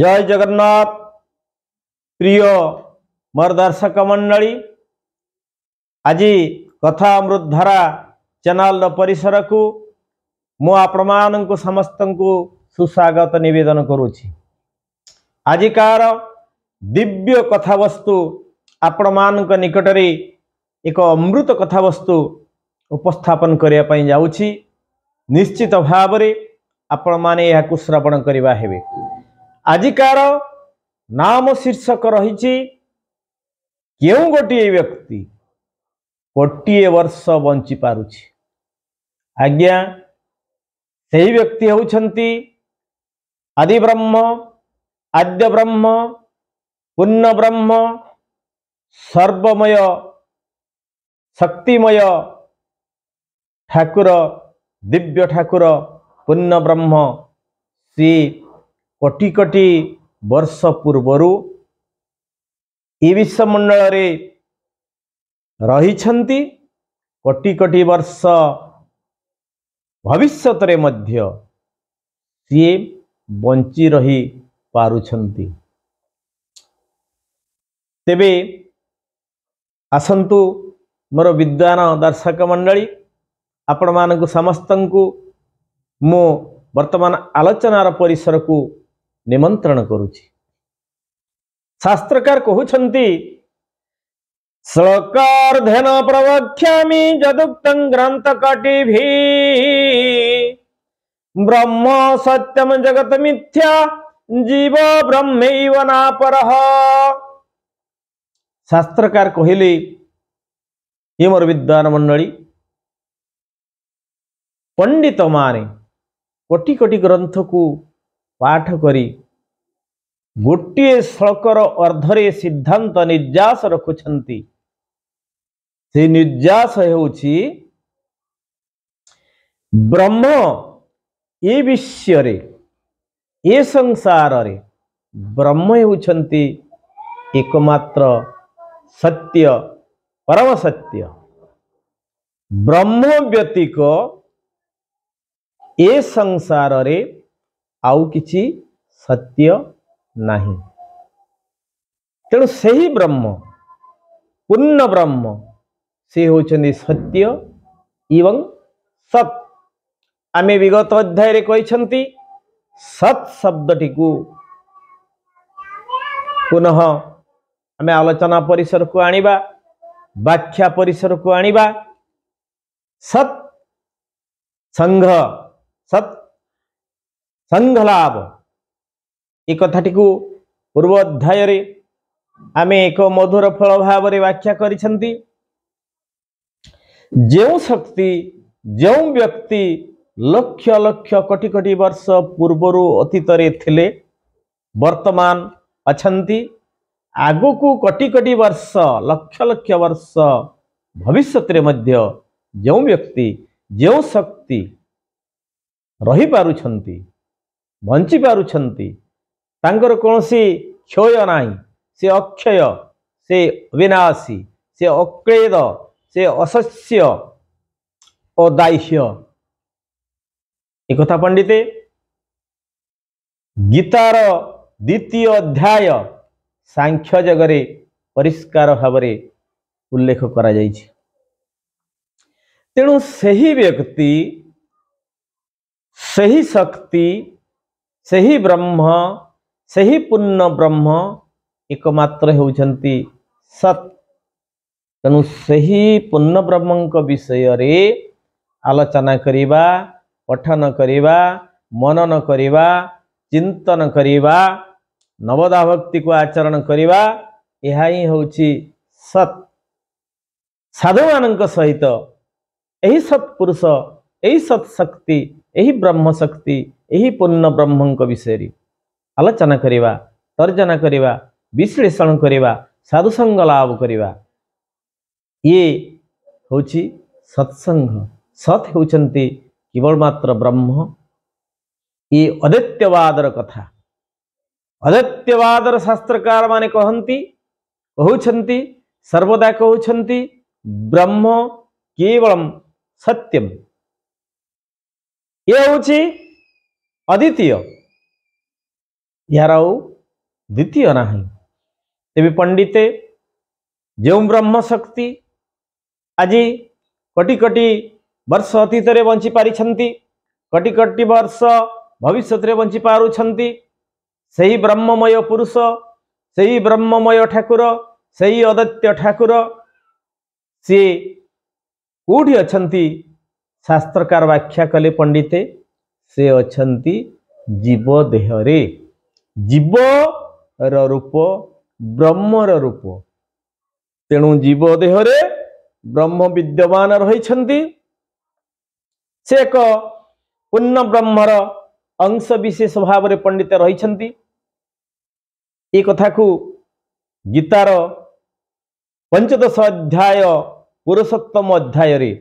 जय जगन्नाथ। प्रिय मोर दर्शक मंडली, आज कथा अमृतधारा चैनल परिसर को मु आपण मानक समस्त को सुस्वागत निवेदन करुछि। आजिकार दिव्य कथा वस्तु आपण मानक निकटरे एक अमृत कथा वस्तु उपस्थापन करने पई जाउछि। निश्चित भाव रे आपण माने यहाकु श्रवण करिबा हेबे। आजिकार नाम शीर्षक रही क्यों गोटे व्यक्ति गोटे वर्ष बंची पारुछि। आज्ञा सही व्यक्ति होउछंती आदि ब्रह्म, आद्य ब्रह्म, पूर्ण ब्रह्म, सर्वमय शक्तिमय ठाकुर, दिव्य ठाकुर पूर्ण ब्रह्म श्री कोटि कोटि वर्ष पूर्वर ई विश्वमंडल रे रहिछंती। कोटि कोटि वर्ष भविष्यत रे मध्य सी बंची रही पारुछंती। तेबे आसंतु मोर विद्वान दर्शक मंडली, आपण मानक समस्तंकु मु वर्तमान आलोचनार परिसर को निमंत्रण करुछि। शास्त्रकार कहउछंती श्लोकार्धेन प्रवक्ष्यामि यदुक्तं ग्रंथकटिभिः ब्रह्म सत्यम जगत मिथ्या जीव ब्रह्मैव नापरः। शास्त्रकार कहिले हे मोर विद्वान मंडली, पंडित माने कोटि कोटि ग्रंथ को पाठ करी गोटे श्लोकर अर्धरे सिद्धांत निर्यास रखुछंती। से निर्यास हेउछि ब्रह्म ए विश्व रे ए संसार रे ब्रह्म हेउछंती एकमात्र सत्य, परम सत्य। ब्रह्म व्यतीक ए संसार रे आउ किछि सत्य नहीं। तेणु सही ब्रह्म, पूर्ण ब्रह्म से होचंदी सत्य एवं सत। आमे विगत अध्याय रे कहिसंती सत शब्दटी को पुनः आमे आलोचना परिसर को आनिबा, व्याख्या परिसर को आनिबा। सत संघ, सत संघ लाभ एक कथाटी को पूर्व अध्याय रे आमे एक मधुर फल भाव रे व्याख्या करिसंती। जो शक्ति, जो व्यक्ति लक्ष लक्ष कोटि कोटि वर्ष पूर्वरु अतीत रे थिले वर्तमान अछंती, आगु को कोटि कोटि वर्ष लक्ष लक्ष वर्ष भविष्यत रे मध्य जो व्यक्ति, जो शक्ति रही पारुछंती, बंची पारुछंती, तांकर कौनसी क्षय नाही। से अक्षय, से विनाशी, से अक्लेद, से असस्य, अदाह्य। एक कथा पंडिते गीतार द्वितीय अध्याय सांख्य जगरे परिष्कार भावरे उल्लेख करा जाइछि। तेणु सही व्यक्ति, सही शक्ति, सही ब्रह्म, सही पूर्ण ब्रह्म एकमात्र होउछंती सत। तेणु सही पूर्ण ब्रह्मंक विषय रे आलोचना करिबा, पठन करिबा, मनन करिबा, चिंतन करिबा, नवदा भक्ति को आचरण करिबा, यह ही होउछि सत। साधु मानक सहित एही सत्पुरुष, एही सत शक्ति, एही ब्रह्म शक्ति, एही पूर्ण ब्रह्मंक विषय आलोचना करिबा, तर्जना करिबा, विश्लेषण करिबा, साधुसंग लाभ करिबा, ये होछि सत्संग। सत होउछंती केवल मात्र ब्रह्म। ये अद्वैतवादर कथा। अद्वैतवादर शास्त्रकार माने कहउछंती सर्वदा कहउछंती ब्रह्म केवलम सत्यम। ये होछि अद्वितीय, यार द्वितीय नाही। तेबे पंडिते जो ब्रह्म शक्ति आज कोटि कोटि वर्ष अतीत रे बंची पारी छंती, कोटि कोटि वर्ष भविष्य रे बंची पारुछंती, सही ब्रह्ममय पुरुष, सही ब्रह्ममय ठाकुर, सही अद्वैत ठाकुर सी कोठी अछंती शास्त्रकार व्याख्या कले पंडिते से अछंती जीव देहरे, जीव र रूप ब्रह्मर रूप। तेणु जीव देहरे ब्रह्म विद्यमान रही, से एक पूर्ण ब्रह्मर अंश विशेष भाव में पंडित रही। ये कथा को गीतार 15 अध्याय पुरुषोत्तम अध्याय रे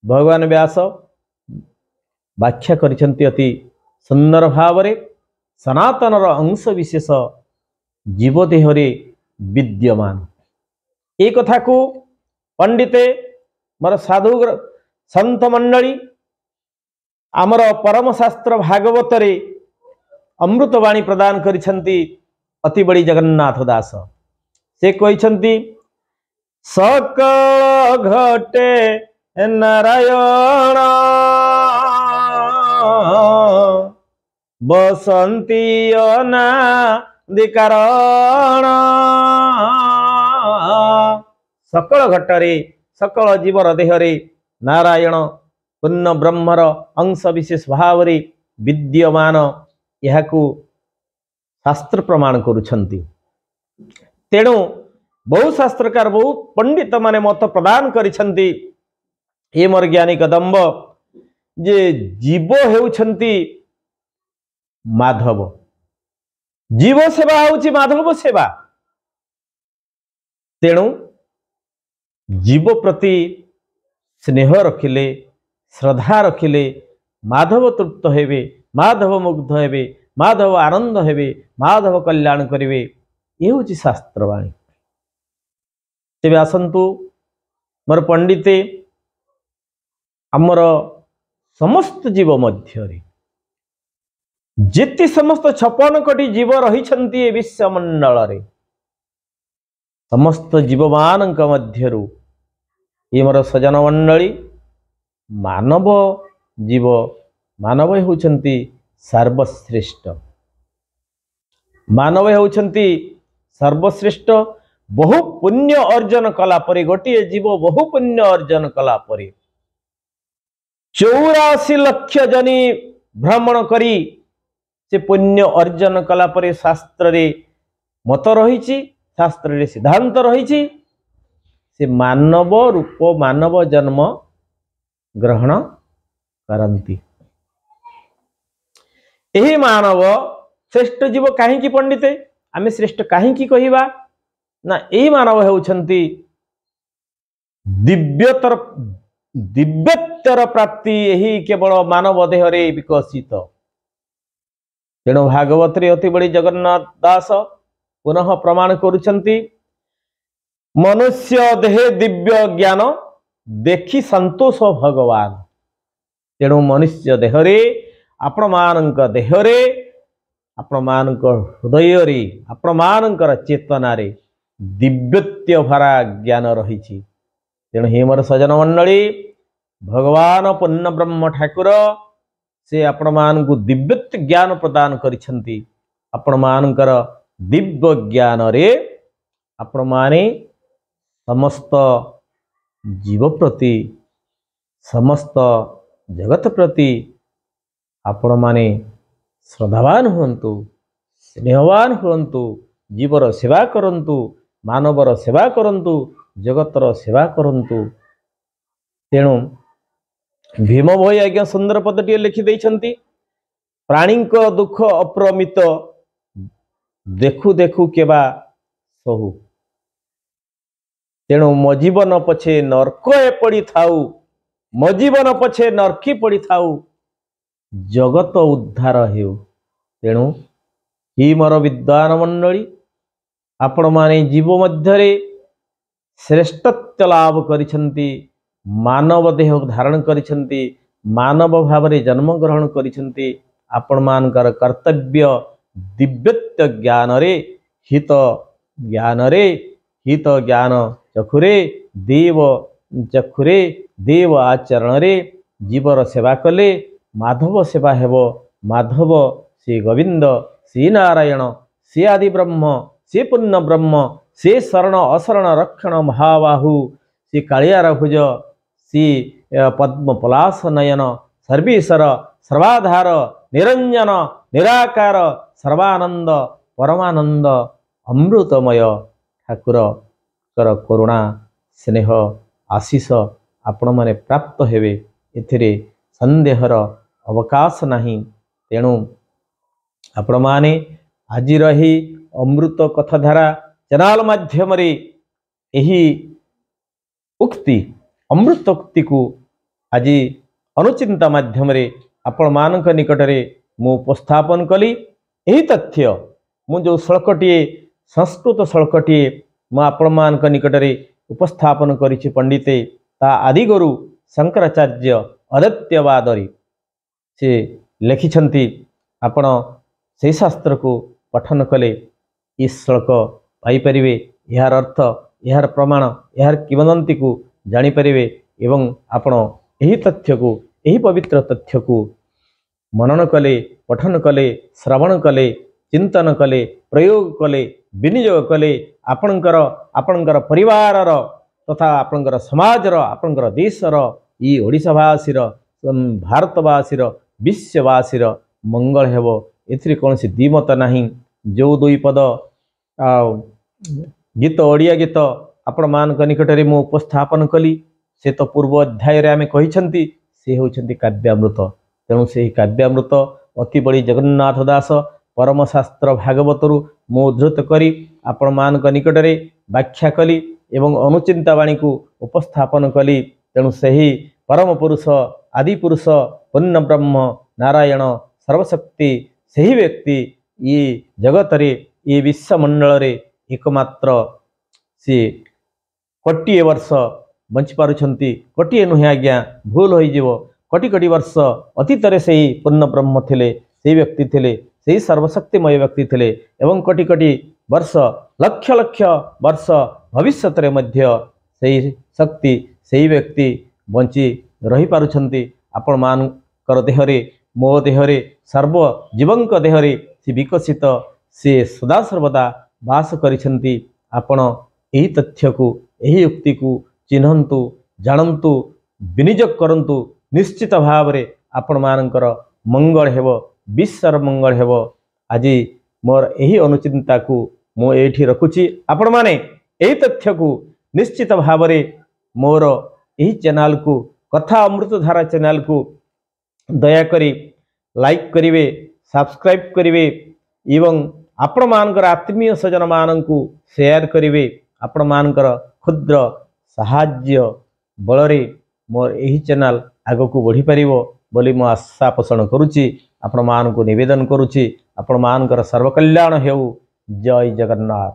भगवान व्यास व्याख्या करिसेंती अति सुंदर भाव रे। सनातनर अंश विशेष जीव देहरे विद्यमान। ये कथा को पंडिते मोर साधु संत मंडली आमर परम शास्त्र भागवत रे अमृतवाणी प्रदान करिसेंती अति बड़ी जगन्नाथ दास। से कहिसेंती सकल घटे नारायण बसंती अनादिकारण। सकल घटरे सकल जीवर देहरे नारायण पूर्ण ब्रह्मर अंश विशेष भाव रे विद्यमान, यह शास्त्र प्रमाण करुछंती। तेणु बहु शास्त्रकार बहु पंडित माने मत प्रदान करिछंती हे मोर ज्ञानी कदम्ब जे जीव हेउछंती माधव, जीव सेवा होउची माधव सेवा। तेणु जीव प्रति स्नेह रखिले, श्रद्धा रखिले माधव तृप्त हेबे, माधव मुग्ध हेबे, माधव आनंद हेबे, माधव कल्याण करिवे। ये हूँ शास्त्रवाणी। तेबे आसंतु मोर पंडिते आमर समस्त जीव मध्य जेति समस्त 56 कोटी जीव रही विश्वमंडल रे, समस्त जीव मानक मध्यरु ये मोर सजन मंडली मानव जीव, मानव होउछंती सर्वश्रेष्ठ, मानव होउछंती सर्वश्रेष्ठ। बहु पुण्य अर्जन कला परे गोटे जीव बहु पुण्य अर्जन कला परे 84 लाख जनी भ्रमण करी से पुण्य अर्जन कला परे शास्त्र रे मत रही, शास्त्र रे सिद्धांत रही, से मानव रूप मानव जन्म ग्रहण करंती। यही मानव श्रेष्ठ जीव कहीं पंडिते आमे श्रेष्ठ कहीं कहवा ना, यही मानव होउछंती दिव्यतर दिव्यतर प्राप्ति यही केवल मानव देहरे विकसित। तेणु भागवत रे अति बड़ी जगन्नाथ दास पुनः प्रमाण करुछंती मनुष्य देहे दिव्य ज्ञान देखी संतोष भगवान। तेणु मनुष्य देहरे आपण मानक देहरे आपण मानक हृदय रे आपण मानकर चेतना रे दिव्यत्य भरा ज्ञान रही। तेणु हे मोर सजन मंडली भगवान पूर्ण ब्रह्म ठाकुर से आपण मान को दिव्यत्व ज्ञान प्रदान करिसेंती। आपण मानकर दिव्य ज्ञान रे आपण माने समस्त जीव प्रति समस्त जगत प्रति आपण माने श्रद्धावान हुंतु, स्नेहवान हुंतु, जीवर सेवा करंतु, मानवर सेवा करंतु, जगतर सेवा करंतु। तेणु भीम भई आज्ञा सुंदर पदटी लिखि देइछंती प्राणी दुख अप्रमित देखु देखु केबा सहु। तेणु मो जीवन पछे नरक पड़ी थाउ, मो जीवन पछे नरकी पड़ी थाउ, जगत उद्धार हेउ। तेणु ही मोर विद्वान मंडली आपण माने जीव मध्यरे श्रेष्ठत्व लाभ करिसेंती, मानव देह धारण करिसेंती, मानव भाव रे जन्म ग्रहण करिसेंती। आपण मानकर कर्तव्य दिव्यत्व ज्ञान रे हित ज्ञान रे हित ज्ञान चक्षुरे देव चक्षुरे देव आचरण रे जीवर सेवा कले माधव सेवा हेब माधव से गोविंद से नारायण से आदि ब्रह्म से पूर्ण ब्रह्म से शरण अशरण रक्षण महाबाहु से कालियार भुज से पद्म पलाश नयन सर्वेश्वर सर्वाधार निरंजन निराकार सर्वानंद परमानंद अमृतमय ठाकुर करुणा स्नेह आशीष आपण माने प्राप्त हेबे एथिरे संदेहर अवकाश नहीं। तेणु आपण माने आज रही अमृत कथाधारा चैनल माध्यम यही उक्ति अमृत उक्ति को आज अनुचिंता माध्यम आपण मानक निकटरे मु उपस्थापन कली। यही तथ्य मु जो श्लोकटीए संस्कृत श्लोकटीए मु आपण मानक निकटरे उपस्थापन करिछि पंडिते ता आदिगुरु शंकराचार्य अद्वैतवादरी से लिखिछन्ति। आपण से शास्त्र को पठन कले इस श्लोक पाइपरिवे यार अर्थ यार प्रमाण यार किंवदंती को जानी परिवे एवं आपण यही तथ्य को यही पवित्र तथ्य को मनन कले पठन कले श्रवण कले चिंतन कले प्रयोग कले विनियोग कले आपणकर परिवारर तथा आपणकर समाजर आपणकर देशर ई ओडिशावासीर भारतवासीर विश्ववासीर मंगल हेबो एथिरे कोनसी द्विमत नाही। जो दुई पद गीत ओडिया गीत आपण मानक निकटरे मु उपस्थापन कली से तो पूर्व अध्याय रे आमे कहिसंती से होचंती काव्यामृत। तेणु से काव्यामृत अति बड़ी जगन्नाथ दास परम शास्त्र भागवतरु मु उद्धृत करी आपण मानक निकटरे व्याख्या कली एवं अनुचिंता वाणी को उपस्थापन कली। तेणु सही परम पुरुष आदि पुरुष पूर्ण ब्रह्म नारायण सर्वशक्ति सही व्यक्ति ये जगत रे ये विश्वमंडल रे एकमात्र सी कोटिए वर्ष बंची पारुछंती। कोटिए नुहे आज्ञा भूल हो जीवो कोटि कोटि वर्ष अतीत से ही पूर्ण ब्रह्म थिले से व्यक्ति थिले से सर्वशक्तिमय व्यक्ति थिले एवं कोटि कोटि वर्ष लक्ष लक्ष वर्ष भविष्यत रे मध्य से शक्ति से व्यक्ति बंची रही पारुछंती। आपण मानकर देहरे मो देहरे सर्व जीवंक देहरे से विकसित से सदा सर्वदा वास करिछंती। आपण एही तथ्य को एही युक्ति को चिन्हंतु जानंतु विनियोग करंतु निश्चित भाव रे आपण मानकर मंगल हेबो विश्वर मंगल हेबो। आज मोर एही अनुचिंता को मो एठी रखुची। आपण माने एही तथ्य को निश्चित भाव रे मोर एही चैनल को कथा अमृतधारा चैनल को दया करी लाइक करिवे सब्सक्राइब करिवे एवं आपण मानकर आत्मीय सजन माननकु शेयर करिवे। आपण मानकर क्षुद्र साहाय्य बलरे मोर एही चैनल आगो को बढ़ी परिवो बोली मो आशा पोषण करुची। आपण माननकु निवेदन करुची। आपण मानकर सर्वकल्याण हेउ। जय जगन्नाथ।